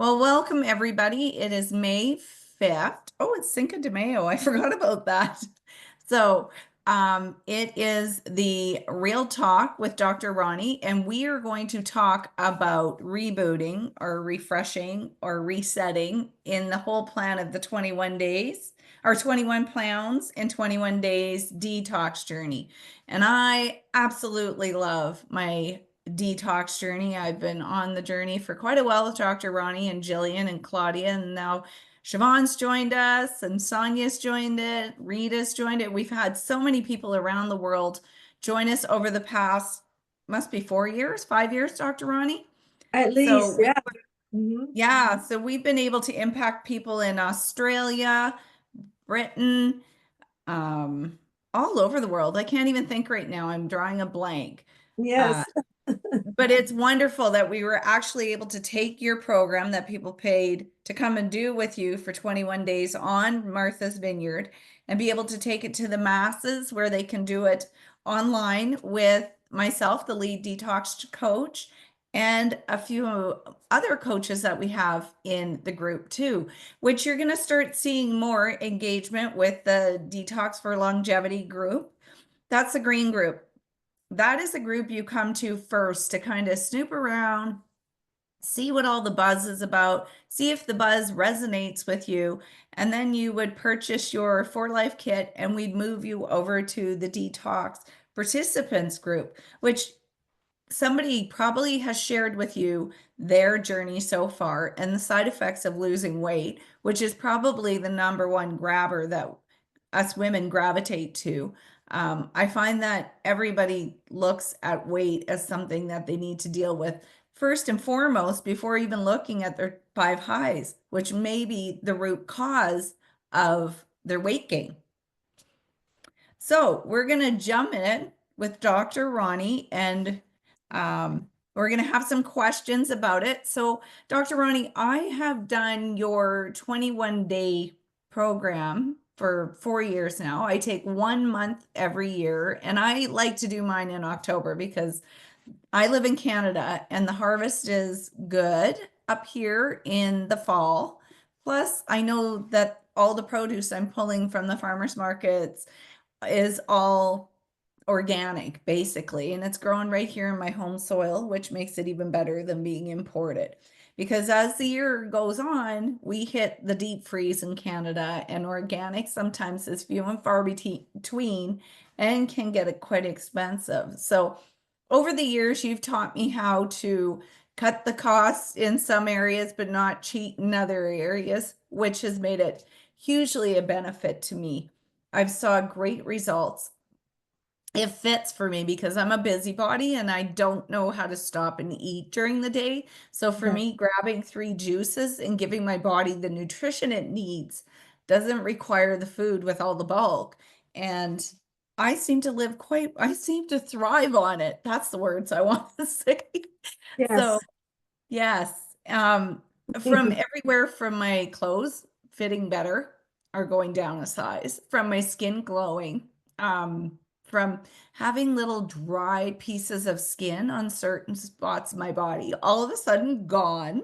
Well, welcome everybody. It is May 5th. Oh, it's Cinco de Mayo. I forgot about that. So, it is the Real Talk with Dr. Roni, and we are going to talk about rebooting or refreshing or resetting in the whole plan of the 21 days or 21 pounds in 21 days detox journey. And I absolutely love my detox journey. I've been on the journey for quite a while with Dr. Ronnie and Jillian and Claudia, and now Siobhan's joined us and Sonia's joined it, Rita's joined it. We've had so many people around the world join us over the past, must be 4 years, 5 years, Dr. Ronnie. At So least, yeah. Mhm. yeah, so we've been able to impact people in Australia, Britain, um, all over the world. I can't even think right now. I'm drawing a blank. Uh, Yes. but it's wonderful that we were actually able to take your program that people paid to come and do with you for 21 days on Martha's Vineyard and be able to take it to the masses where they can do it online with myself, the lead detox coach, and a few other coaches that we have in the group too, which you're going to start seeing more engagement with the Detox for Longevity group. That's the green group. That is a group you come to first to kind of snoop around, see what all the buzz is about, see if the buzz resonates with you, and then you would purchase your For Life kit and we'd move you over to the Detox participants group, which somebody probably has shared with you their journey so far and the side effects of losing weight, which is probably the number one grabber that us women gravitate to. I find that everybody looks at weight as something that they need to deal with first and foremost before even looking at their five highs, which may be the root cause of their weight gain. So we're going to jump in with Dr. Ronnie and we're going to have some questions about it. So, Dr. Ronnie, I have done your 21-day program for 4 years now. I take 1 month every year, and I like to do mine in October because I live in Canada and the harvest is good up here in the fall. Plus, I know that all the produce I'm pulling from the farmers markets is all organic basically, and it's grown right here in my home soil, which makes it even better than being imported. Because as the year goes on, we hit the deep freeze in Canada, and organic sometimes is few and far between and can get it quite expensive. So over the years, you've taught me how to cut the costs in some areas, but not cheat in other areas, which has made it hugely a benefit to me. I've saw great results. It fits for me because I'm a busybody and I don't know how to stop and eat during the day. So for Yeah. me, grabbing 3 juices and giving my body the nutrition it needs doesn't require the food with all the bulk. And I seem to thrive on it. That's the words I want to say. So Yes. yes, from everywhere from my clothes fitting better or going down a size, from my skin glowing, from having little dry pieces of skin on certain spots of my body, all of a sudden gone.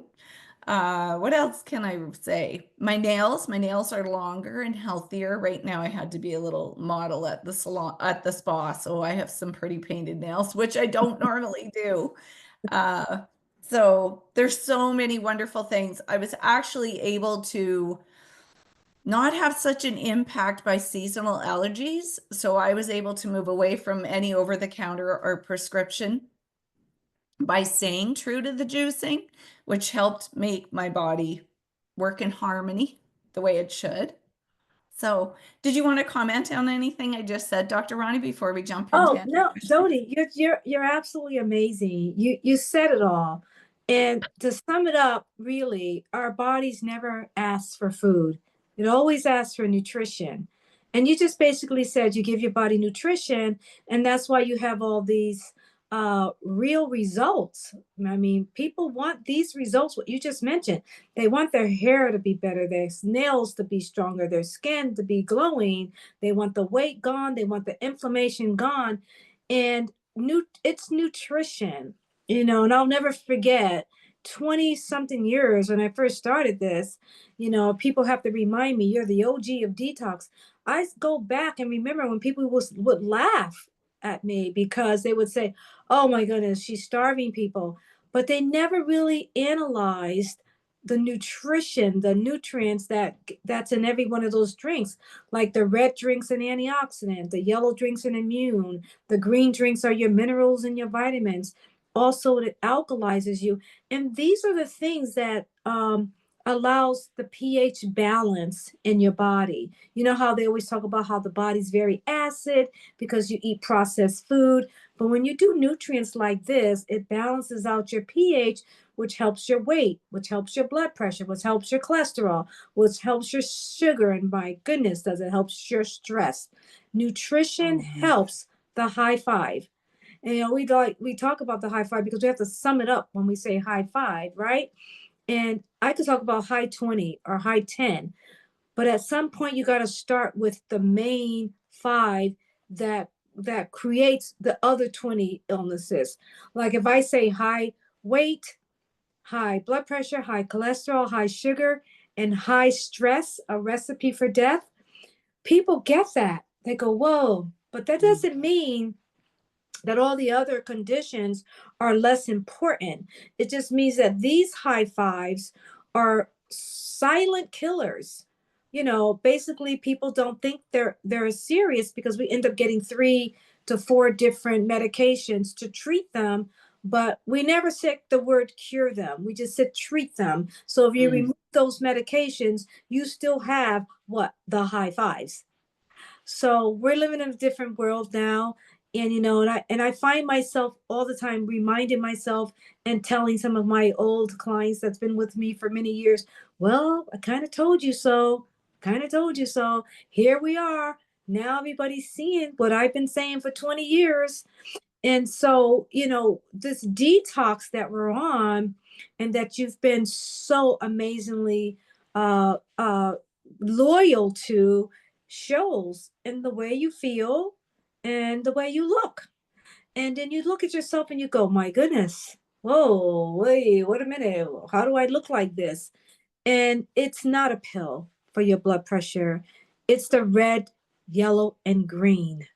What else can I say? My nails are longer and healthier. Right now, I had to be a little model at the salon, at the spa, so I have some pretty painted nails, which I don't normally do. Uh, so there's so many wonderful things. I was actually able to not have such an impact by seasonal allergies. So I was able to move away from any over-the-counter or prescription by staying true to the juicing, which helped make my body work in harmony the way it should. So, did you want to comment on anything I just said, Dr. Ronnie, before we jump into Oh any no, questions? Dodie, you're absolutely amazing. You said it all. And to sum it up, really, our bodies never ask for food. It always asks for nutrition. And you just basically said you give your body nutrition, and that's why you have all these real results. I mean, people want these results, what you just mentioned. They want their hair to be better, their nails to be stronger, their skin to be glowing. They want the weight gone, they want the inflammation gone. And it's nutrition, and I'll never forget. 20 something years when I first started this, people have to remind me, you're the OG of detox. I go back and remember when people would laugh at me because they would say, oh my goodness, she's starving people. But they never really analyzed the nutrition, the nutrients that's in every one of those drinks. Like the red drinks an antioxidant, the yellow drinks an immune, the green drinks are your minerals and your vitamins. Also, it alkalizes you. And these are the things that allows the pH balance in your body. You know how they always talk about how the body's very acid because you eat processed food. But when you do nutrients like this, it balances out your pH, which helps your weight, which helps your blood pressure, which helps your cholesterol, which helps your sugar. And my goodness, does it help your stress? Nutrition helps the high five. And we talk about the high five because we have to sum it up when we say high five, right? And I could talk about high 20 or high 10, but at some point you got to start with the main five that creates the other 20 illnesses. Like if I say high weight, high blood pressure, high cholesterol, high sugar, and high stress, a recipe for death, people get that. They go, whoa, but that doesn't mean that all the other conditions are less important. It just means that these high fives are silent killers. Basically people don't think they're serious because we end up getting 3 to 4 different medications to treat them, but we never said the word cure them. We just said treat them. So if you remove those medications, you still have what? The high fives. So we're living in a different world now. And I find myself all the time reminding myself and telling some of my old clients that's been with me for many years, well, I kind of told you so. Kind of told you so. Here we are. Now everybody's seeing what I've been saying for 20 years. And so, this detox that we're on and that you've been so amazingly loyal to shows in the way you feel and the way you look. And then you look at yourself and you go, my goodness, whoa, wait, wait a minute. How do I look like this? And it's not a pill for your blood pressure. It's the red, yellow, and green.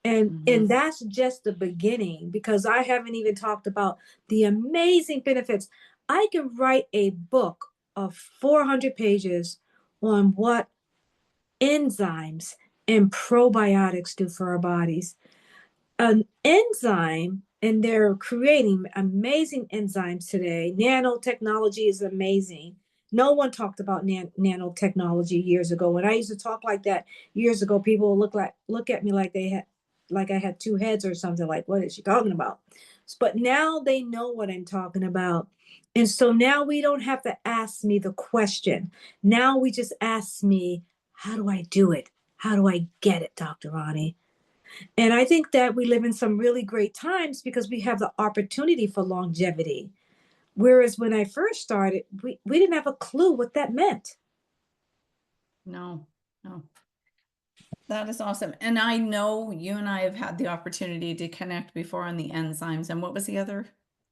And that's just the beginning, because I haven't even talked about the amazing benefits. I can write a book of 400 pages on what enzymes and probiotics do for our bodies. An enzyme, and they're creating amazing enzymes today. Nanotechnology is amazing. No one talked about nanotechnology years ago. When I used to talk like that years ago, people would look at me like I had 2 heads or something. Like, what is she talking about? But now they know what I'm talking about. And so now we don't have to ask me the question. Now we just ask me, how do I do it? How do I get it, Dr. Roni? And I think that we live in some really great times because we have the opportunity for longevity. Whereas when I first started, we didn't have a clue what that meant. No, no. That is awesome. And I know you and I have had the opportunity to connect before on the enzymes. And what was the other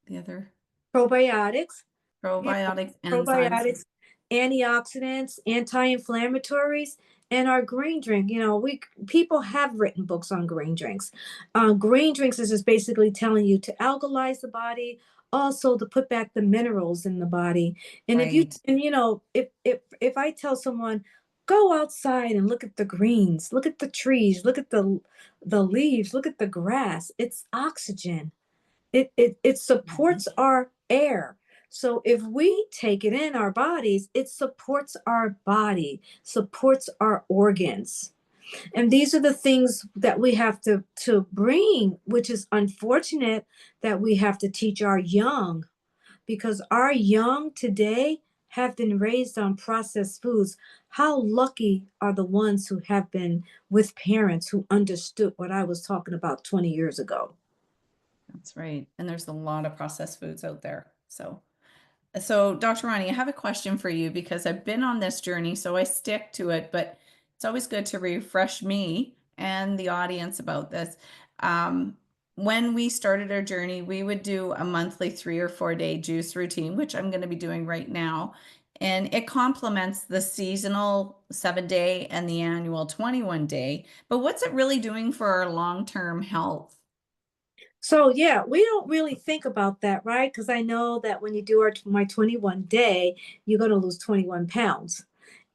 Probiotics, probiotics, enzymes? probiotics, antioxidants, anti-inflammatories, and our green drink. We people have written books on green drinks. Green drinks is just basically telling you to alkalize the body, also to put back the minerals in the body. And if you Right. and if I tell someone, go outside and look at the greens, look at the trees, look at the leaves, look at the grass, it's oxygen. It supports our air. So if we take it in our bodies, it supports our body, supports our organs. And these are the things that we have to bring, which is unfortunate that we have to teach our young, because our young today have been raised on processed foods. How lucky are the ones who have been with parents who understood what I was talking about 20 years ago? That's right. And there's a lot of processed foods out there. So Dr. Ronnie, I have a question for you because I've been on this journey, so I stick to it, but it's always good to refresh me and the audience about this. Um, when we started our journey, we would do a monthly 3 or 4 day juice routine, which I'm going to be doing right now. And it complements the seasonal 7 day and the annual 21 day. But what's it really doing for our long-term health? So yeah, we don't really think about that, right? Because I know that when you do my 21 day, you're going to lose 21 pounds.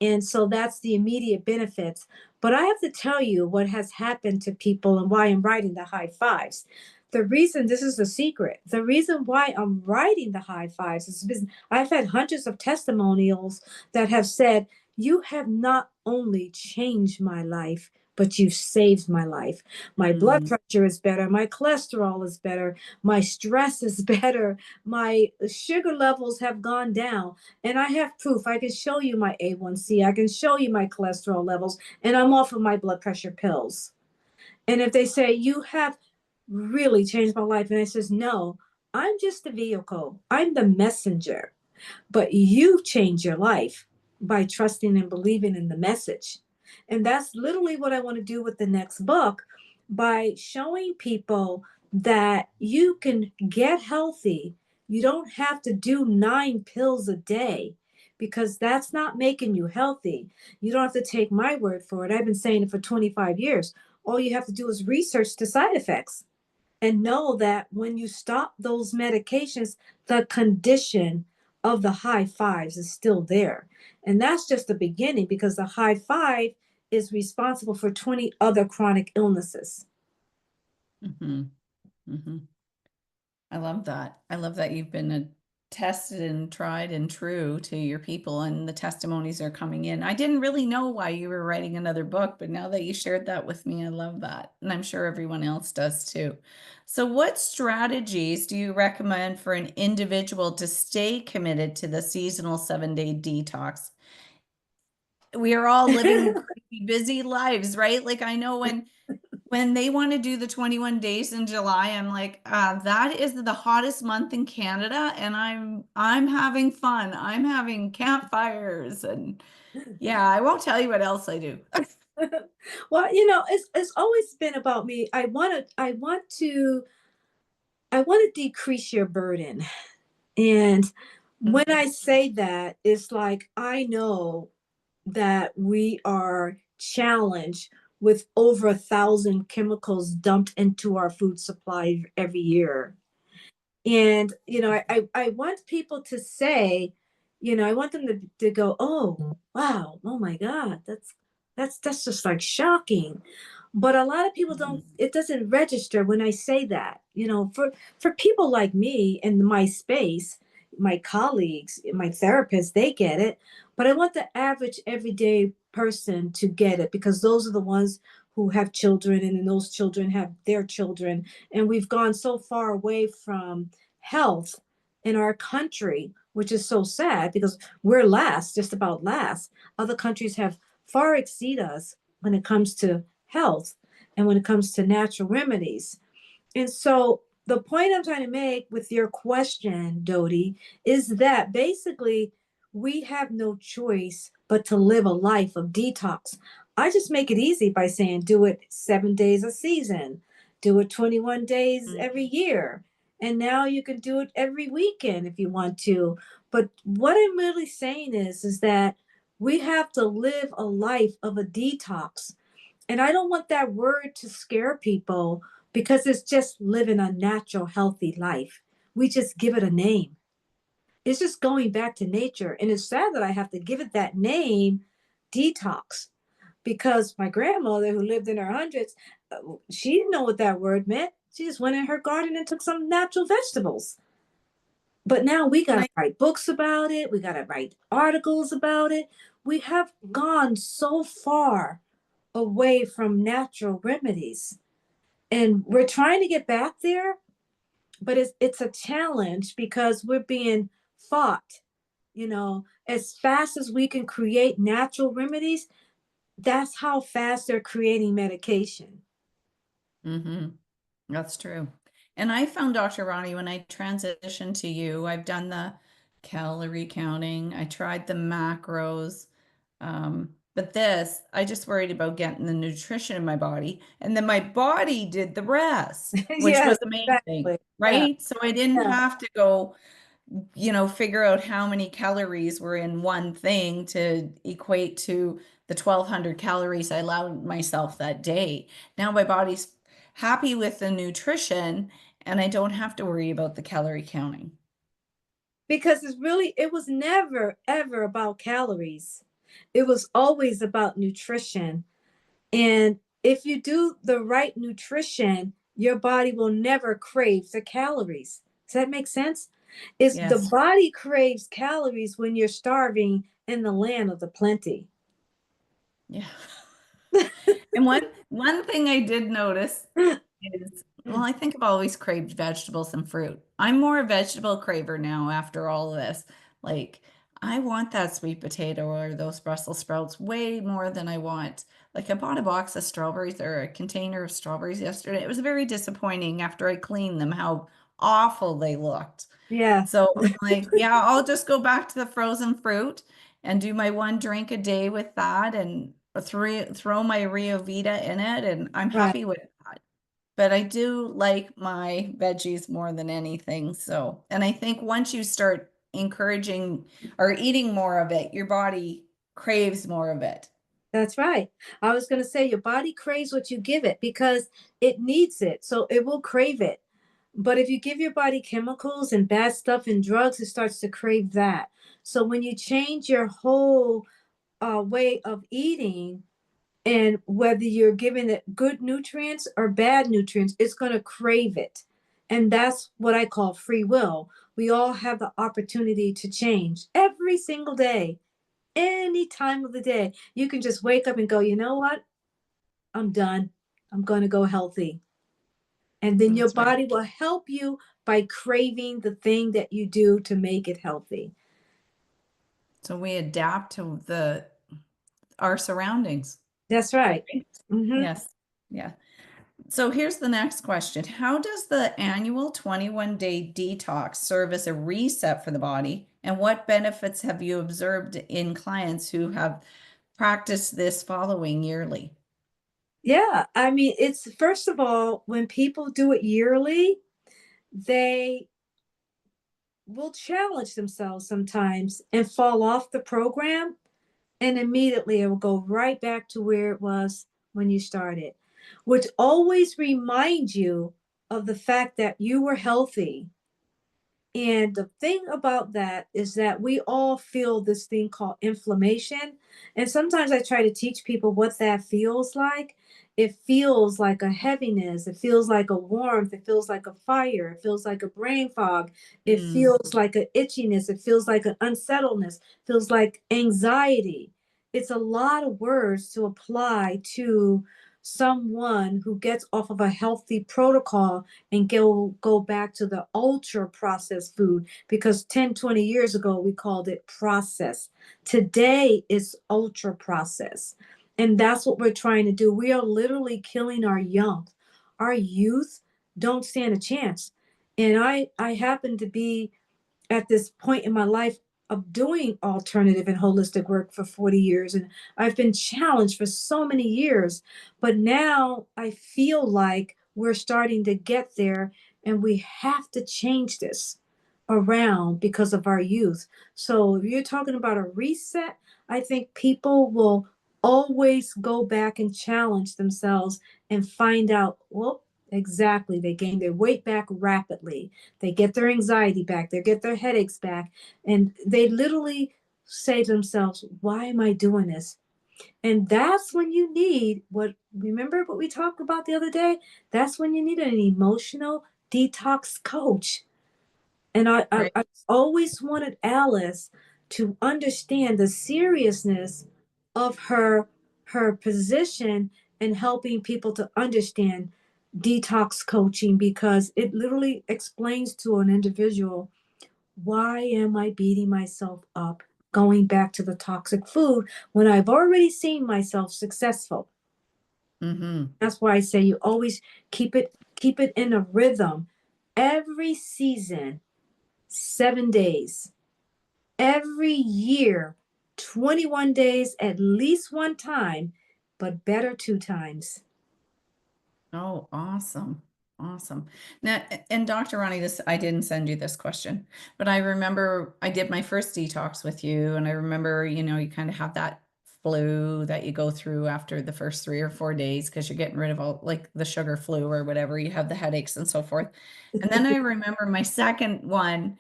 And so that's the immediate benefits. But I have to tell you what has happened to people and why I'm writing the high fives. The reason, this is the secret, the reason why I'm writing the high fives is because I've had hundreds of testimonials that have said, you have not only changed my life, but you saved my life. My blood Mm, pressure is better. My cholesterol is better. My stress is better. My sugar levels have gone down. And I have proof. I can show you my A1C. I can show you my cholesterol levels. And I'm off of my blood pressure pills. And if they say, you have really changed my life, and I says, no, I'm just the vehicle. I'm the messenger. But you change your life by trusting and believing in the message. And that's literally what I want to do with the next book, by showing people that you can get healthy. You don't have to do 9 pills a day because that's not making you healthy. You don't have to take my word for it. I've been saying it for 25 years. All you have to do is research the side effects and know that when you stop those medications, the condition of the high fives is still there. And that's just the beginning, because the high five is responsible for 20 other chronic illnesses. hmm I love that. I love that you've been tested and tried and true to your people, and the testimonies are coming in. I didn't really know why you were writing another book, but now that you shared that with me, I love that. And I'm sure everyone else does too. So, what strategies do you recommend for an individual to stay committed to the seasonal 7 day detox? We are all living crazy busy lives, right? Like I know when they want to do the 21 days in July, I'm like, that is the hottest month in Canada, and I'm having fun. I'm having campfires, and yeah, I won't tell you what else I do. Well, it's always been about me. I want to decrease your burden. And when I say that, it's like I know that we are challenged with over 1,000 chemicals dumped into our food supply every year. And I want people to say, I want them to go, oh wow, oh my God, that's just like shocking. But a lot of people don't, Mhm. it doesn't register when I say that. For people like me in my space, my colleagues, my therapists, they get it. But I want the average everyday person to get it, because those are the ones who have children, and then those children have their children. And we've gone so far away from health in our country, which is so sad because we're last, just about last. Other countries have far exceed us when it comes to health and when it comes to natural remedies. And so the point I'm trying to make with your question, Dodie, is that basically we have no choice but to live a life of detox. I just make it easy by saying do it 7 days a season, do it 21 days every year. And now you can do it every weekend if you want to. But what I'm really saying is that we have to live a life of a detox. And I don't want that word to scare people, because it's just living a natural, healthy life. We just give it a name. It's just going back to nature. And it's sad that I have to give it that name, detox, because my grandmother, who lived in her hundreds, she didn't know what that word meant. She just went in her garden and took some natural vegetables. But now we got And to write books about it. We got to write articles about it. We have gone so far away from natural remedies. And we're trying to get back there, but it's a challenge because we're being fought. As fast as we can create natural remedies, that's how fast they're creating medication. hmm That's true. And I found Dr. Ronnie when I transitioned to you, I've done the calorie counting, I tried the macros. But this, I just worried about getting the nutrition in my body. And then my body did the rest, which Yes, was amazing, exactly. Yeah, right? So I didn't yeah. have to go, figure out how many calories were in one thing to equate to the 1,200 calories I allowed myself that day. Now my body's happy with the nutrition and I don't have to worry about the calorie counting. Because it was never, ever about calories. It was always about nutrition. And if you do the right nutrition, your body will never crave the calories. Does that make sense? It's the Yes. body craves calories when you're starving in the land of the plenty. Yeah. And one thing I did notice is, well, I think I've always craved vegetables and fruit. I'm more a vegetable craver now after all of this. Like, I want that sweet potato or those Brussels sprouts way more than I want. Like, I bought a box of strawberries or a container of strawberries yesterday. It was very disappointing after I cleaned them, how awful they looked. Yeah, So I'm like, yeah, I'll just go back to the frozen fruit and do my one drink a day with that and throw my Rio Vita in it, and I'm right. happy with that. But I do like my veggies more than anything. So, and I think once you start encouraging or eating more of it, your body craves more of it. That's right. I was going to say your body craves what you give it because it needs it. So it will crave it. But if you give your body chemicals and bad stuff and drugs, it starts to crave that. So when you change your whole way of eating, and whether you're giving it good nutrients or bad nutrients, it's going to crave it. And that's what I call free will. We all have the opportunity to change every single day, any time of the day. You can just wake up and go, you know what? I'm done. I'm going to go healthy. And then your That's right. body will help you by craving the thing that you do to make it healthy. So we adapt to the our surroundings, That's right. right? Hmm. Yes. Yeah. So here's the next question. How does the annual 21-day detox serve as a reset for the body? And what benefits have you observed in clients who have practiced this following yearly? Yeah. I mean, it's first of all, when people do it yearly, they will challenge themselves sometimes and fall off the program, and immediately it will go right back to where it was when you started, which always remind you of the fact that you were healthy. And the thing about that is that we all feel this thing called inflammation. And sometimes I try to teach people what that feels like. It feels like a heaviness. It feels like a warmth. It feels like a fire. It feels like a brain fog. It Mm, feels like an itchiness. It feels like an unsettledness. It feels like anxiety. It's a lot of words to apply to someone who gets off of a healthy protocol and go back to the ultra processed food, because 10, 20 years ago we called it processed. Today it's ultra processed, and that's what we're trying to do. We are literally killing our young. Our youth don't stand a chance. And I happen to be at this point in my life of doing alternative and holistic work for 40 years. And I've been challenged for so many years. But now I feel like we're starting to get there, and we have to change this around because of our youth. So if you're talking about a reset, I think people will always go back and challenge themselves and find out, well, exactly, they gain their weight back rapidly, they get their anxiety back, they get their headaches back, and they literally say to themselves, why am I doing this? And that's when you need what, remember what we talked about the other day? That's when you need an emotional detox coach. And right. I always wanted Alice to understand the seriousness of her position in helping people to understand detox coaching, because it literally explains to an individual, why am I beating myself up going back to the toxic food when I've already seen myself successful? Mm-hmm. That's why I say you always keep it in a rhythm. Every season, 7 days. Every year, 21 days at least one time, but better 2 times. Oh, awesome. Awesome. Now, and Dr. Ronnie, this I didn't send you this question, but I remember I did my first detox with you, and I remember, you kind of have that flu that you go through after the first 3 or 4 days because you're getting rid of all like the sugar flu or whatever, you have the headaches and so forth. And then I remember my second one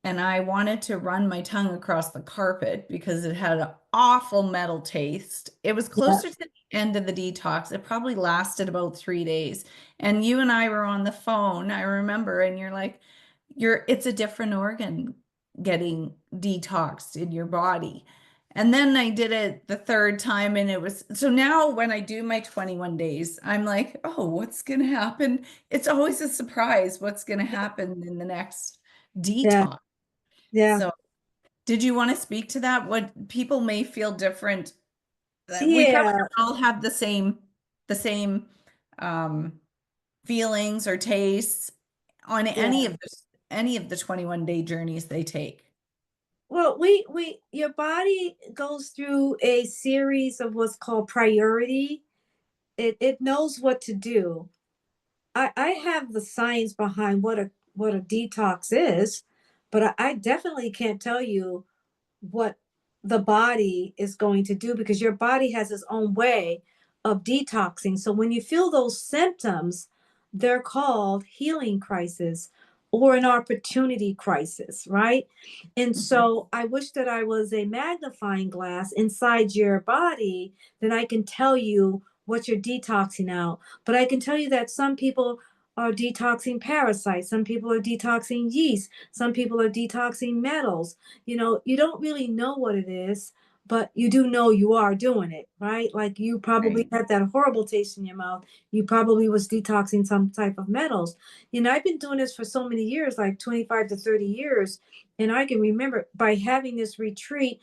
and I wanted to run my tongue across the carpet because it had an awful metal taste. It was Yeah, closer to the end of the detox. It probably lasted about 3 days. And you and I were on the phone, I remember, and you're like, it's a different organ getting detoxed in your body. And then I did it the third time, and it was so now when I do my 21 days, I'm like, oh, what's going to happen? It's always a surprise what's going to happen in the next yeah, detox. yeah, So, did you want to speak to that? What people may feel different. We probably yeah, don't all have the same um, feelings or tastes on yeah. any of the 21-day journeys they take. Well, your body goes through a series of what's called priority. It knows what to do. I have the science behind what a detox is, but I definitely can't tell you what the body is going to do because your body has its own way of detoxing. So when you feel those symptoms, they're called healing crisis or an opportunity crisis, right? And Mhm. so I wish that I was a magnifying glass inside your body that I can tell you what you're detoxing out. But I can tell you that some people are detoxing parasites, some people are detoxing yeast, some people are detoxing metals. You don't really know what it is, but you do know you are doing it, right? Like you probably Right. had that horrible taste in your mouth. You probably was detoxing some type of metals. I've been doing this for so many years, like 25 to 30 years. And I can remember by having this retreat,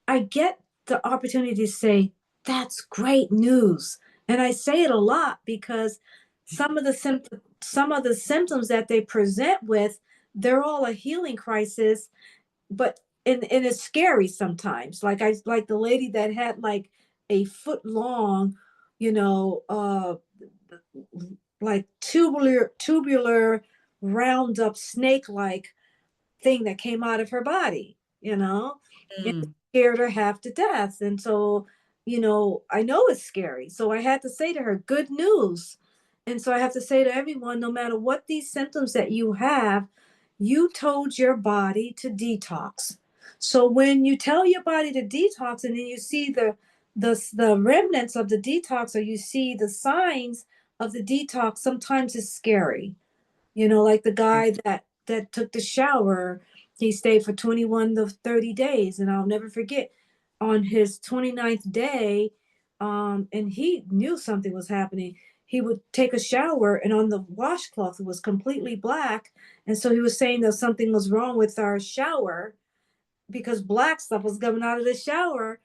I get the opportunity to say, that's great news. And I say it a lot because some of the symptoms that they present with, they're all a healing crisis, but and it's scary sometimes. Like the lady that had like a foot long, you know, like tubular round up snake like thing that came out of her body, and it Mm. scared her half to death. And so, I know it's scary. So I had to say to her, good news. And so I have to say to everyone, no matter what these symptoms that you have, you told your body to detox. So when you tell your body to detox and then you see the remnants of the detox or you see the signs of the detox, sometimes it's scary. Like the guy that took the shower, he stayed for 21 to 30 days. And I'll never forget on his 29th day, and he knew something was happening. He would take a shower and on the washcloth it was completely black. And so he was saying that something was wrong with our shower because black stuff was coming out of the shower.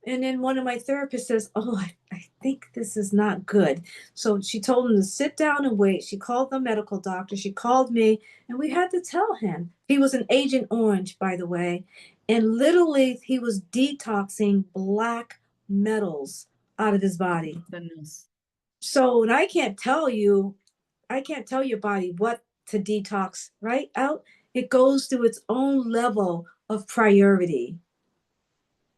And then one of my therapists says, oh, I think this is not good. So she told him to sit down and wait. She called the medical doctor. She called me, and we had to tell him. He was an Agent Orange, by the way. And literally, he was detoxing black metals out of his body. Goodness. So, and I can't tell your body what to detox right out. It goes through its own level of priority.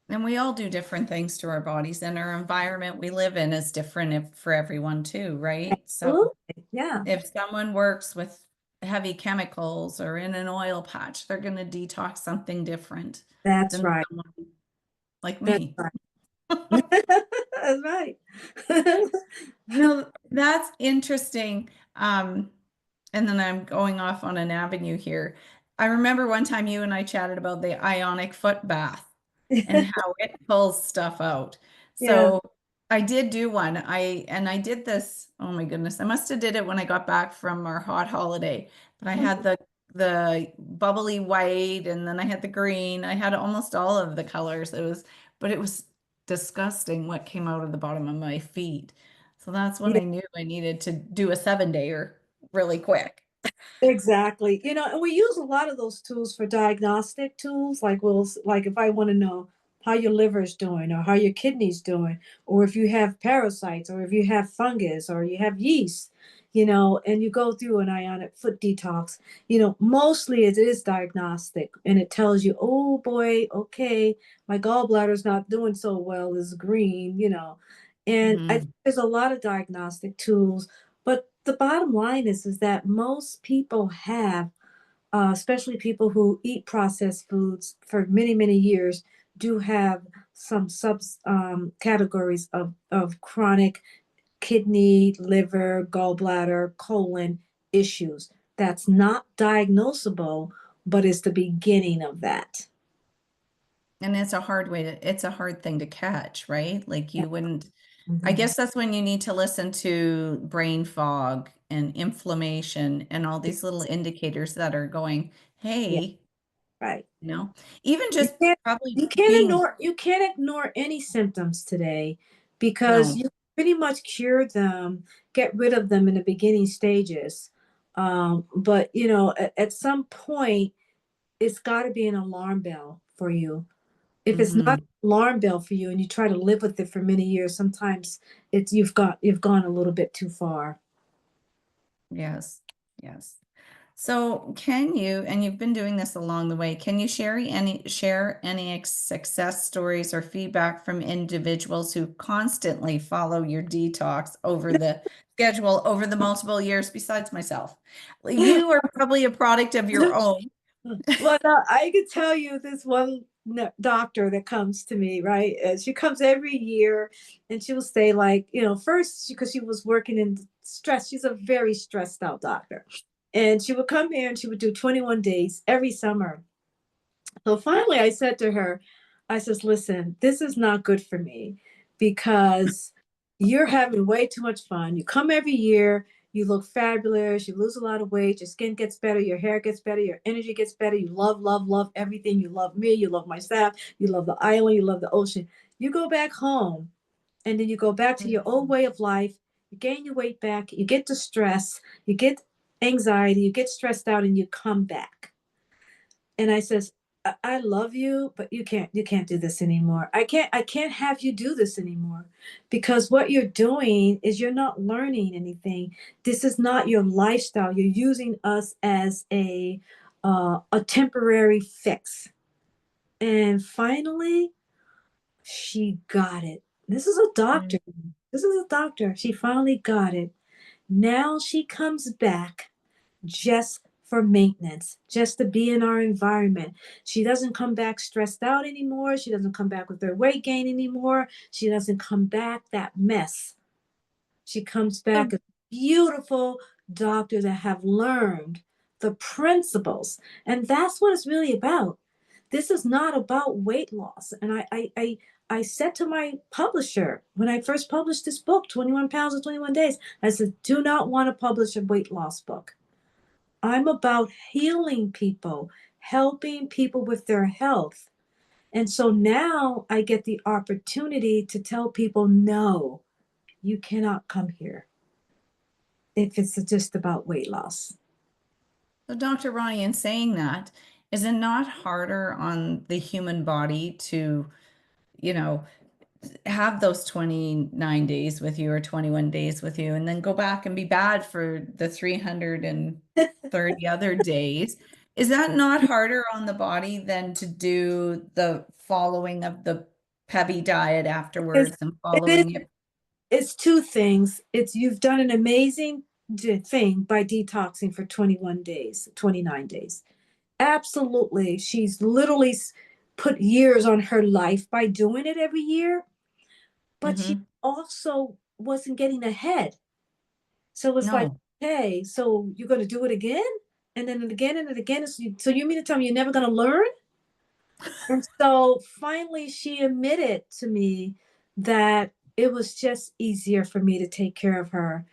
And we all do different things to our bodies, and our environment we live in is different for everyone too, right? So Absolutely. Yeah, if someone works with heavy chemicals or in an oil patch, they're going to detox something different that's than right. someone like That's me. right. That's right. No, that's interesting. And then I'm going off on an avenue here. I remember one time you and I chatted about the ionic foot bath and how it pulls stuff out. Yeah. So I did do one. I did this, oh my goodness. I must have did it when I got back from our hot holiday. But I had the bubbly white and then I had the green. I had almost all of the colors. But it was disgusting what came out of the bottom of my feet. So that's when Yeah, I knew I needed to do a 7-dayer really quick. exactly. And we use a lot of those tools for diagnostic tools. Like if I want to know how your liver is doing or how your kidneys doing, or if you have parasites or if you have fungus or you have yeast, and you go through an ionic foot detox. Mostly it is diagnostic, and it tells you, oh boy, okay, my gallbladder's not doing so well, is green. And I Hmm. think there's a lot of diagnostic tools, but the bottom line is that most people have, especially people who eat processed foods for many, many years, do have some sub categories of chronic kidney, liver, gallbladder, colon issues. That's not diagnosable, but is the beginning of that. And it's a hard thing to catch, right? Like Yeah. you wouldn't, I Mhm. guess that's when you need to listen to brain fog and inflammation and all these little indicators that are going, Yeah, hey, right. you know, even You just can't probably you can't being, ignore any symptoms today, because no. you pretty much cure them, get rid of them in the beginning stages. But at some point, it's got to be an alarm bell for you. If it's not Hmm. an alarm bell for you and you try to live with it for many years, sometimes it's you've gone a little bit too far. Yes. Yes. So can you, and you've been doing this along the way, can you share any success stories or feedback from individuals who constantly follow your detox over the schedule over the multiple years besides myself? You are probably a product of your own. Well, no, I could tell you this one doctor that comes to me, right? She comes every year, and she will say, like, first, because she was working in stress, she's a very stressed out doctor. And she would come here and she would do 21 days every summer. So finally, I said to her, I says, listen, this is not good for me, because you're having way too much fun. You come every year, you look fabulous, you lose a lot of weight, your skin gets better, your hair gets better, your energy gets better. You love, love, love everything. You love me, you love my staff, you love the island, you love the ocean. You go back home, and then you go back to your old way of life. You gain your weight back, you get distress, you get anxiety, you get stressed out, and you come back. And I says, I love you, but you can't do this anymore. I can't have you do this anymore, because what you're doing is you're not learning anything. This is not your lifestyle. You're using us as a temporary fix. And finally, she got it. This is a doctor. Mm. This is a doctor. She finally got it. Now she comes back just for maintenance, just to be in our environment. She doesn't come back stressed out anymore. She doesn't come back with her weight gain anymore. She doesn't come back that mess. She comes back a beautiful doctor that have learned the principles. And that's what it's really about. This is not about weight loss. And I said to my publisher when I first published this book, 21 Pounds in 21 Days, I said, do not want to publish a weight loss book. I'm about healing people, helping people with their health. And so now I get the opportunity to tell people, no, you cannot come here if it's just about weight loss. So, Dr. Ronnie, in saying that, is it not harder on the human body to, you know, have those 29 days with you or 21 days with you and then go back and be bad for the 330 other days? Is that not harder on the body than to do the following of the PEVI diet It's, afterwards and it is, following it? it's two things. It's you've done an amazing thing by detoxing for 21 days, 29 days. Absolutely. She's literally put years on her life by doing it every year, but she Hmm. also wasn't getting ahead. So it's like, No. hey, so you're going to do it again? And then again and then again. So you mean to tell me you're never going to learn? And so finally, she admitted to me that it was just easier for me to take care of her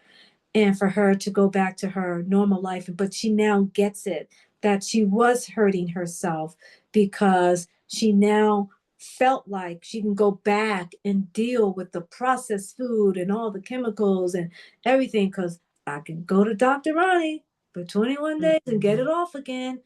and for her to go back to her normal life. But she now gets it, that she was hurting herself because she now felt like she can go back and deal with the processed food and all the chemicals and everything, because I can go to Dr. Ronnie for 21 days and get it off again.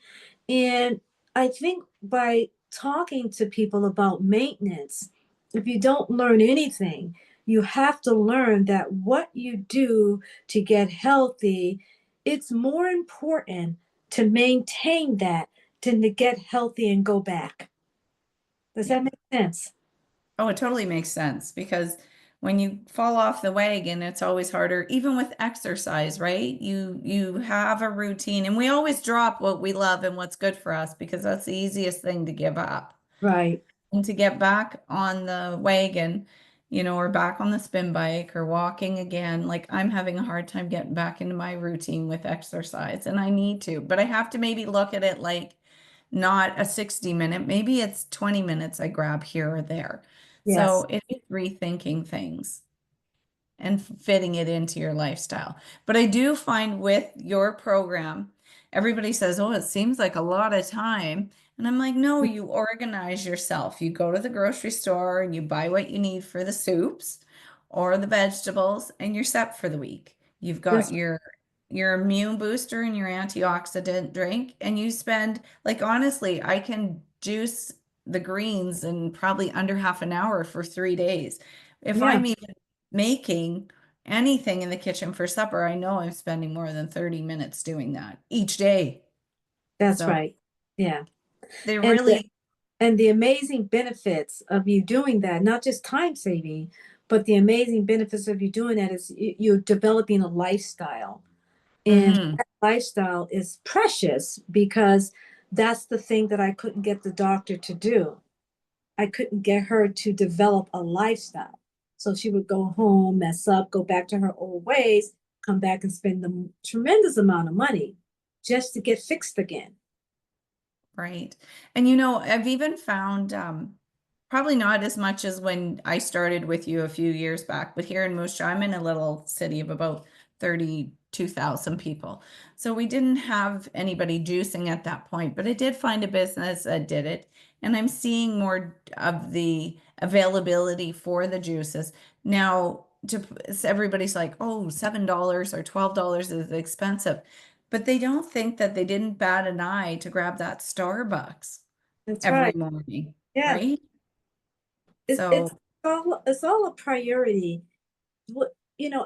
And I think by talking to people about maintenance, if you don't learn anything, you have to learn that what you do to get healthy, it's more important to maintain that than to get healthy and go back. Does Yeah. that make sense? Oh, it totally makes sense because when you fall off the wagon, it's always harder, even with exercise, right? You have a routine and we always drop what we love and what's good for us because that's the easiest thing to give up. Right. And to get back on the wagon, or back on the spin bike or walking again, like I'm having a hard time getting back into my routine with exercise and I need to, but I have to maybe look at it like not a 60-minute, maybe it's 20 minutes I grab here or there. Yes. So it is rethinking things and fitting it into your lifestyle. But I do find with your program, everybody says, oh, it seems like a lot of time. And I'm like, no, you organize yourself. You go to the grocery store and you buy what you need for the soups or the vegetables, and you're set for the week. You've got That's your immune booster and your antioxidant drink, and you spend, like, honestly, I can juice the greens in probably under half an hour for 3 days. If yeah, I'm even making anything in the kitchen for supper, I know I'm spending more than 30 minutes doing that each day. that's So right. Yeah. they And really, the amazing benefits of you doing that, not just time saving, but the amazing benefits of you doing that is you're developing a lifestyle. And hmm that lifestyle is precious because that's the thing that I couldn't get the doctor to do. I couldn't get her to develop a lifestyle. So she would go home, mess up, go back to her old ways, come back and spend a tremendous amount of money just to get fixed again. right. And I've even found probably not as much as when I started with you a few years back, but here in Moose Jaw, I'm in a little city of about 32,000 people. So we didn't have anybody juicing at that point, but I did find a business that did it. And I'm seeing more of the availability for the juices. Now, everybody's like, oh, $7 or $12 is expensive. But they don't think that they didn't bat an eye to grab that Starbucks That's every right. morning, Yeah. right? It's So, it's all a priority.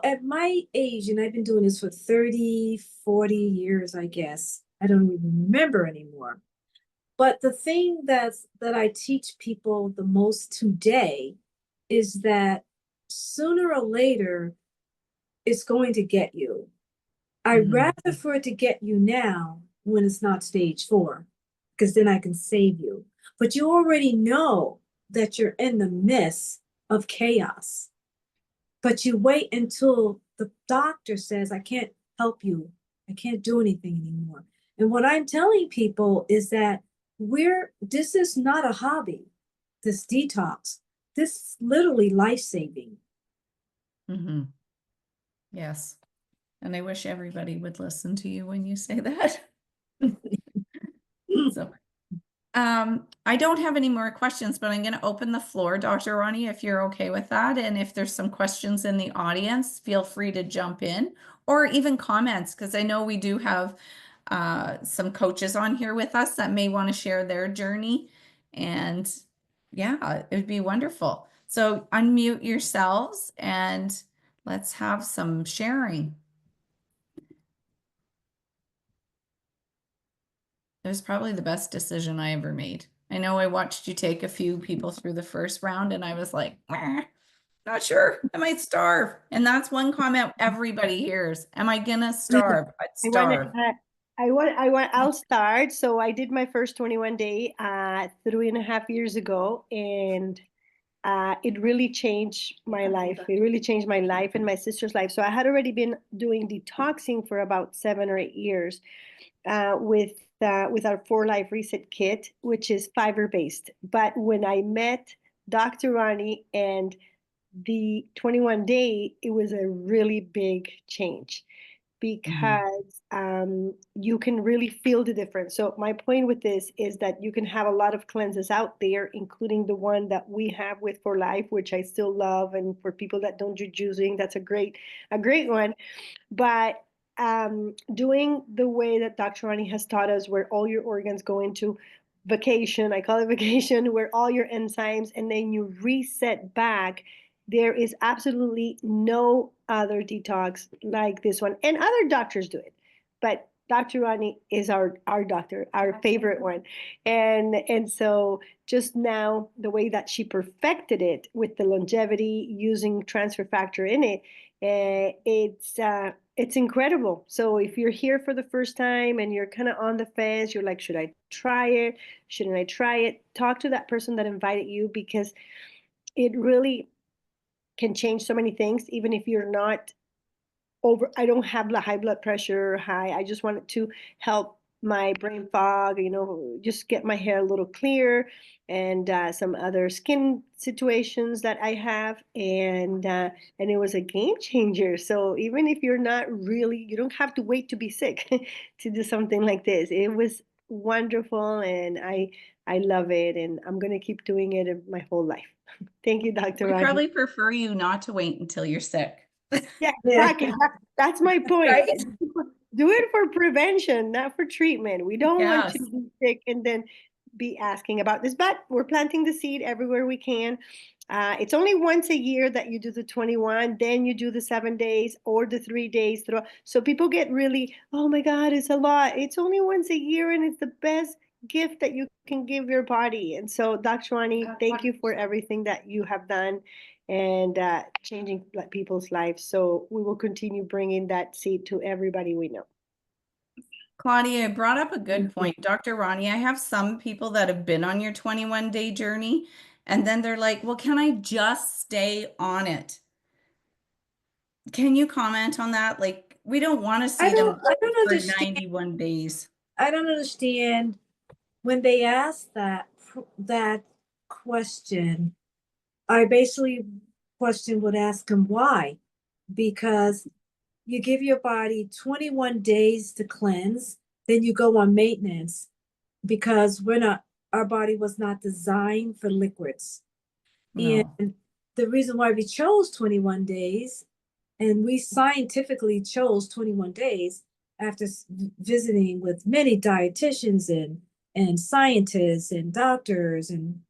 At my age, and I've been doing this for 30, 40 years, I guess. I don't even remember anymore. But the thing that I teach people the most today is that sooner or later it's going to get you. I'd mhm, rather for it to get you now when it's not stage 4, because then I can save you. But you already know that you're in the midst of chaos. But you wait until the doctor says, I can't help you. I can't do anything anymore. And what I'm telling people is that this is not a hobby, this detox. This is literally life-saving. mhm, yes. And I wish everybody would listen to you when you say that. So, I don't have any more questions, but I'm going to open the floor, Dr. Ronnie, if you're okay with that. And if there's some questions in the audience, feel free to jump in or even comments, because I know we do have some coaches on here with us that may want to share their journey. And yeah, it would be wonderful. So unmute yourselves and let's have some sharing. It was probably the best decision I ever made. I know I watched you take a few people through the first round and I was like, not sure. I might starve. And that's one comment everybody hears. Am I gonna starve? I'd I want to, starve. I'll start. So I did my first 21 day 3.5 years ago, and it really changed my life. It really changed my life and my sister's life. So I had already been doing detoxing for about 7 or 8 years with our 4 Life Reset Kit, which is fiber based. But when I met Dr. Ronnie and the 21 day, it was a really big change Mhm. because you can really feel the difference. So my point with this is that you can have a lot of cleanses out there, including the one that we have with For Life, which I still love. And for people that don't do juicing, that's a great one. But doing the way that Dr. Ronnie has taught us, where all your organs go into vacation, I call it vacation, where all your enzymes and then you reset back. There is absolutely no other detox like this one. And other doctors do it. But Dr. Roni is our doctor, our favorite one. And so just now, the way that she perfected it with the longevity using transfer factor in it, it's incredible. So if you're here for the first time and you're kind of on the fence, you're like, should I try it? Shouldn't I try it? Talk to that person that invited you, because it really can change so many things, even if you're not over. I don't have the high blood pressure, high. I just wanted to help my brain fog, just get my hair a little clear, and some other skin situations that I have, and it was a game changer. So even if you're not really, you don't have to wait to be sick to do something like this. It was wonderful, and I love it, and I'm gonna keep doing it my whole life. Thank you, Dr. We Raj. probably prefer you not to wait until you're sick. Yeah, Yeah. exactly. That's my point. Right? Do it for prevention, not for treatment. We don't want to Yes. be sick and then be asking about this, but we're planting the seed everywhere we can. It's only once a year that you do the 21, then you do the 7 days or the 3 days. So people get really, oh my God, it's a lot. It's only once a year, and it's the best gift that you can give your body. And so, Dr. Rani, thank you for everything that you have done and changing people's lives. So we will continue bringing that seed to everybody we know. Claudia brought up a good point. Dr. Roni, I have some people that have been on your 21-day journey, and then they're like, well, can I just stay on it? Can you comment on that? Like, we don't want to see them I don't for understand. 91 days. I don't understand when they ask that question. I basically would ask them why, because you give your body 21 days to cleanse, then you go on maintenance, because our body was not designed for liquids. No. And the reason why we chose 21 days, and we scientifically chose 21 days after visiting with many dietitians and scientists and doctors and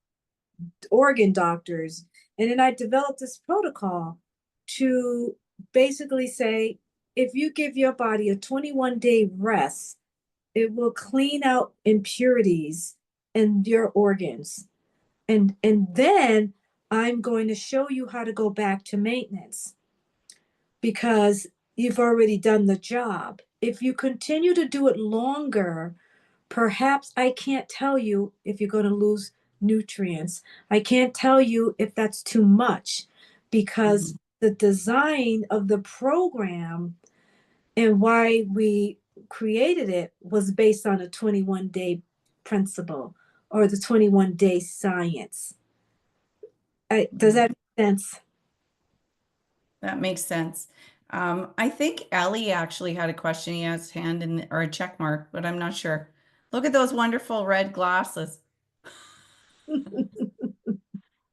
organ doctors. And then I developed this protocol to basically say, if you give your body a 21-day rest, it will clean out impurities in your organs. And then I'm going to show you how to go back to maintenance, because you've already done the job. If you continue to do it longer, perhaps I can't tell you if you're going to lose nutrients. I can't tell you if that's too much, because the design of the program and why we created it was based on a 21-day principle, or the 21-day science. Does that make sense? That makes sense. I think Ellie actually had a question. He has his hand in, or a check mark, but I'm not sure. Look at those wonderful red glasses.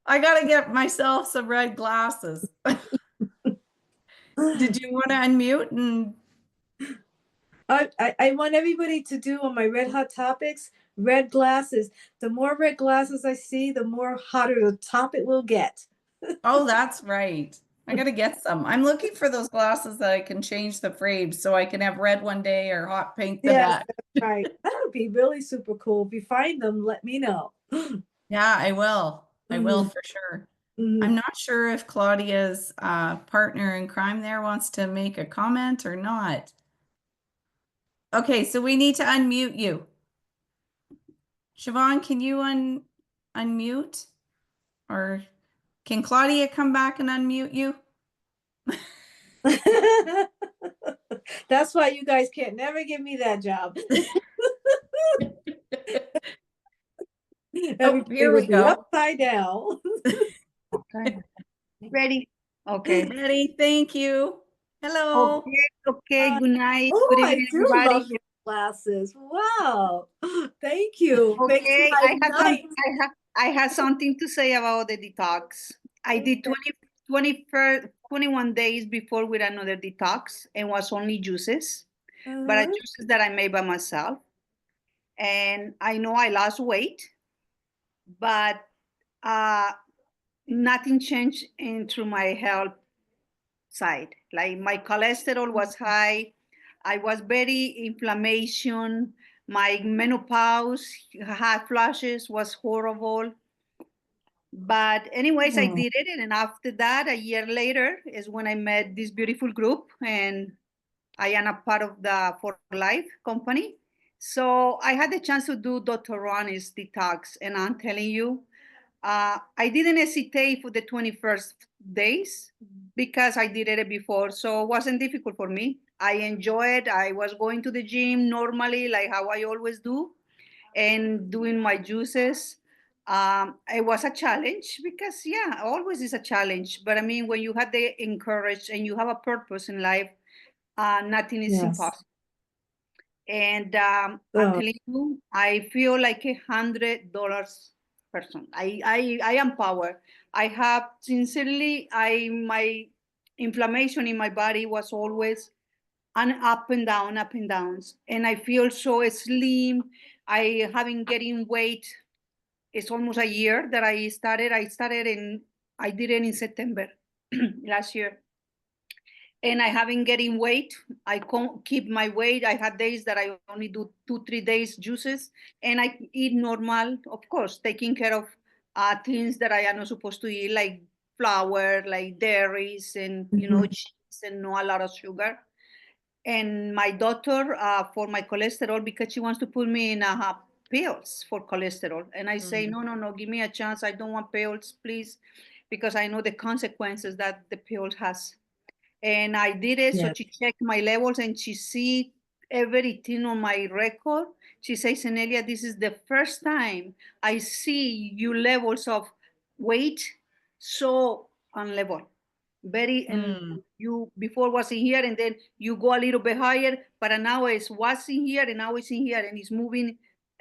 I gotta get myself some red glasses. Did you want to unmute? And I want everybody to do on my red hot topics, red glasses. The more red glasses I see, the more hotter the top it will get. oh, that's right. I gotta get some. I'm looking for those glasses that I can change the frames so I can have red one day or hot pink the Yes, next. that's right. That would be really super cool. If you find them, let me know. Yeah, I will. I will Mhm, for sure. mhm. I'm not sure if Claudia's partner in crime there wants to make a comment or not. Okay, so we need to unmute you. Siobhan, can you unmute? Or can Claudia come back and unmute you? That's why you guys can't never give me that job. Oh, Everybody here we would be go. upside down. Okay. Ready? Okay. Ready, thank you. Hello. Okay. Okay. Good night. Oh, Good I evening, do everybody. love your glasses. Wow. Thank you. Makes Okay. my night. I have something to say about the detox. I did 21 days before with another detox and was only juices, but Uh-huh. juices that I made by myself. and I know I lost weight, but uh, nothing changed into my health side. Like my cholesterol was high. I was very inflammation. My menopause had flushes was horrible. But anyways, I Oh, did it. And after that, a year later is when I met this beautiful group, and I am a part of the For Life company. So I had the chance to do Dr. Roni's Detox. And I'm telling you, I didn't hesitate for the 21st days because I did it before. So it wasn't difficult for me. I enjoyed. I was going to the gym normally, like how I always do, and doing my juices. It was a challenge because, yeah, always is a challenge. But I mean, when you have the encourage and you have a purpose in life, nothing is yes. impossible. And I'm Oh, telling you, I feel like $100 person. I am power. I have sincerely, my inflammation in my body was always an up and downs, and I feel so slim. I haven't getting weight. It's almost a year that I started. I did it in September last year, and I haven't getting weight. I can't keep my weight. I had days that I only do 2, 3 days juices, and I eat normal, of course, taking care of things that I am not supposed to eat, like flour, like dairies, and mhm. cheese, and not a lot of sugar. And my doctor, for my cholesterol, because she wants to put me in pills for cholesterol, and I say, no, no, no, give me a chance. I don't want pills, please, because I know the consequences that the pills has. And I did it. So Yes. she checked my levels and she see everything on my record. She says, Nelia, this is the first time I see you levels of weight so on level. Very, and Mm, you before was in here and then you go a little bit higher, but now it's was in here and now it's in here and it's moving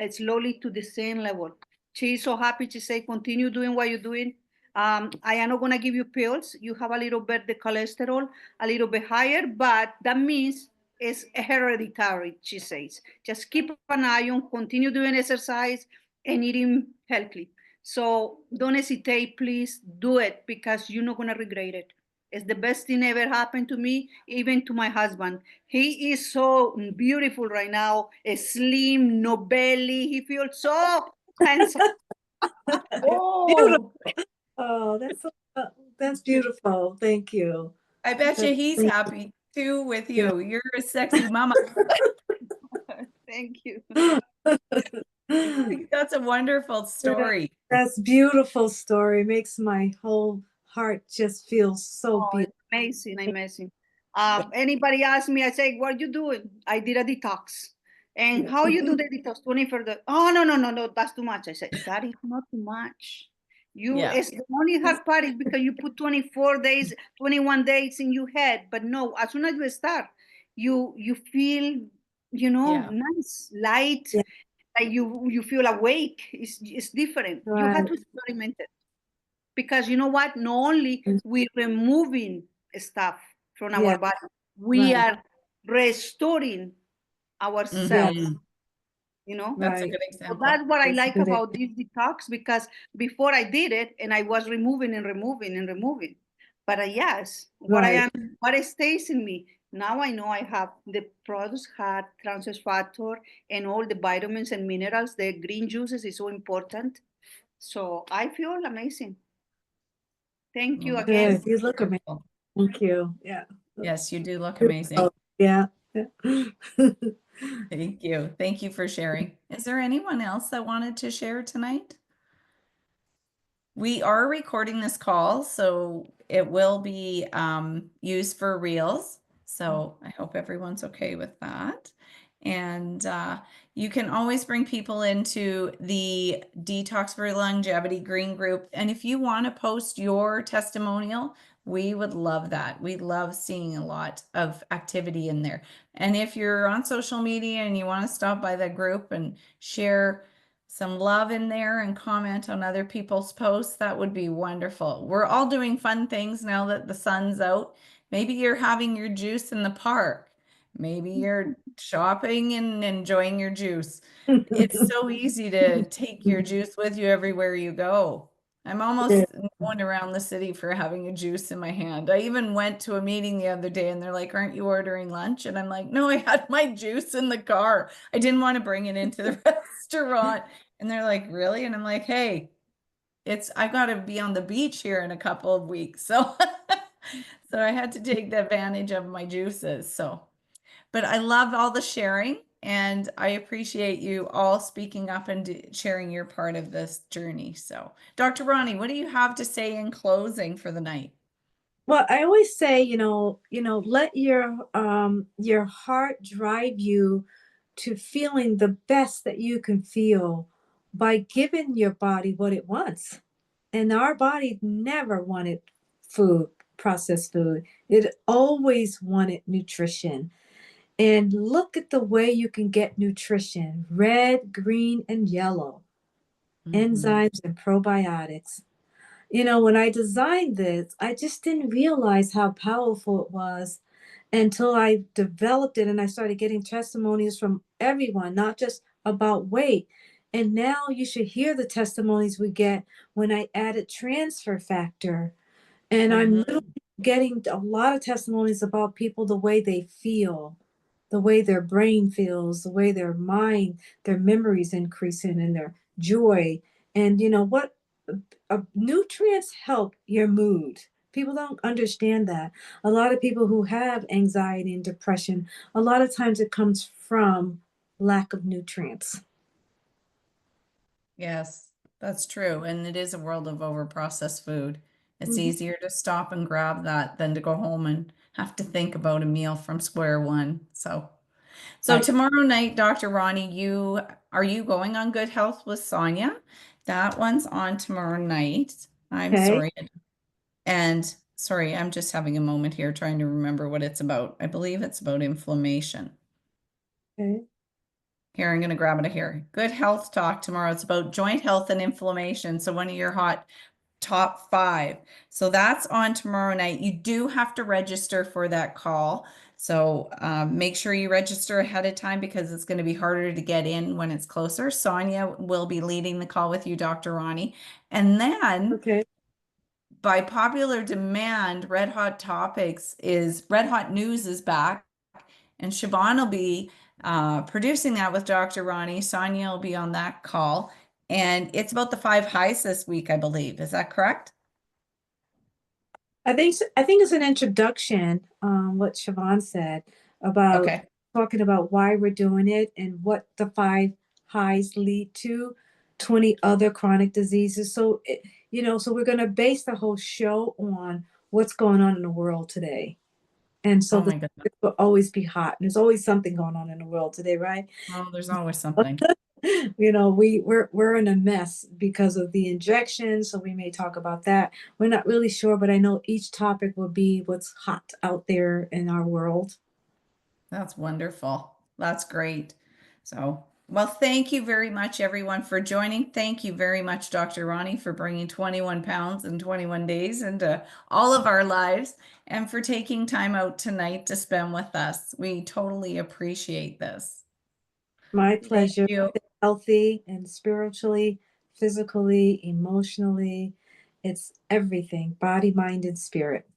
slowly to the same level. She's so happy. She say, continue doing what you're doing. I am not going to give you pills. You have a little bit the cholesterol, a little bit higher, but that means it's hereditary, she says. Just keep an eye on, continue doing exercise and eating healthy. So don't hesitate, please do it because you're not going to regret it. It's the best thing ever happened to me, even to my husband. He is so beautiful right now, slim, no belly. He feels so handsome. Beautiful. Oh, Oh, that's beautiful. Thank you. I bet you That's he's sweet. happy too with Yeah. you. You're a sexy mama. thank you. I think that's a wonderful story. That's beautiful story. Makes my whole heart just feel so Oh, it's beautiful. amazing, amazing. Anybody ask me, I say, what are you doing? I did a detox. And how you do the detox? 24 days. Oh, no, no, no, no, that's too much. I said, that is not too much. Yeah. It's the only hard part is because you put 24 days, 21 days in your head. But no, as soon as you start, you feel, Yeah. nice, light, Yeah, like you feel awake. It's different. You have right. to experiment it because you know what, not only we're removing stuff from Yeah, our body, we right. are restoring ourselves, Yes, Mhm. you know. That's a right. good So example. that's what I That's a like good idea. about this detox, because before I did it and I was removing and removing and removing, but yes, Right. what stays in me now, I know I have the products had trans factor and all the vitamins and minerals. The green juices is so important, so I feel amazing. Thank you Well, again. Good. You look amazing. wonderful. Thank you. Yeah. Yes, you do look amazing. Beautiful. Yeah. Thank you. Thank you for sharing. Is there anyone else that wanted to share tonight? We are recording this call, so it will be used for reels. So I hope everyone's okay with that. And you can always bring people into the Detox for Longevity Green Group. And if you want to post your testimonial, we would love that. We love seeing a lot of activity in there. And if you're on social media and you want to stop by the group and share some love in there and comment on other people's posts, that would be wonderful. We're all doing fun things now that the sun's out. Maybe you're having your juice in the park. Maybe you're shopping and enjoying your juice. It's so easy to take your juice with you everywhere you go. I'm almost going around the city for having a juice in my hand. I even went to a meeting the other day and they're like, "Aren't you ordering lunch?" And I'm like, "No, I had my juice in the car. I didn't want to bring it into the restaurant." And they're like, "Really?" And I'm like, "Hey, I got to be on the beach here in a couple of weeks." So so I had to take the advantage of my juices. So but I love all the sharing and I appreciate you all speaking up and sharing your part of this journey. So, Dr. Ronnie, what do you have to say in closing for the night? Well, I always say, let your heart drive you to feeling the best that you can feel by giving your body what it wants. And our body never wanted food, processed food. It always wanted nutrition. And look at the way you can get nutrition: red, green, and yellow, Mhm. enzymes and probiotics. When I designed this, I just didn't realize how powerful it was until I developed it and I started getting testimonies from everyone, not just about weight. And now you should hear the testimonies we get when I added transfer factor. And I'm Mhm. literally getting a lot of testimonies about people, the way they feel, the way their brain feels, the way their mind, their memories increasing and their joy. And you know what? Nutrients help your mood. People don't understand that. A lot of people who have anxiety and depression, a lot of times it comes from lack of nutrients. Yes, that's true. And it is a world of overprocessed food. It's Mhm. easier to stop and grab that than to go home and have to think about a meal from square one. So Right. tomorrow night, Dr. Ronnie, are you going on Good Health with Sonia? That one's on tomorrow night. I'm Okay. sorry. And sorry, I'm just having a moment here trying to remember what it's about. I believe it's about inflammation. Okay. Here, I'm going to grab it here. Good Health Talk tomorrow. It's about joint health and inflammation. So one of your hot top 5. So that's on tomorrow night. You do have to register for that call. So make sure you register ahead of time because it's going to be harder to get in when it's closer. Sonia will be leading the call with you, Dr. Ronnie. And then Okay. by popular demand, Red Hot News is back. And Siobhan will be producing that with Dr. Ronnie. Sonia will be on that call. And it's about the 5 highs this week, I believe. Is that correct? I think it's an introduction, what Siobhan said about Okay. talking about why we're doing it and what the 5 highs lead to, 20 other chronic diseases. So we're going to base the whole show on what's going on in the world today. And so Oh the my goodness. topic will always be hot. There's always something going on in the world today, right? Oh, there's always something. We're in a mess because of the injections, so we may talk about that. We're not really sure, but I know each topic will be what's hot out there in our world. That's wonderful. That's great. So, well, thank you very much, everyone, for joining. Thank you very much, Dr. Ronnie, for bringing 21 pounds in 21 days into all of our lives and for taking time out tonight to spend with us. We totally appreciate this. My Thank pleasure. you. Healthy and spiritually, physically, emotionally. It's everything, body, mind, and spirit.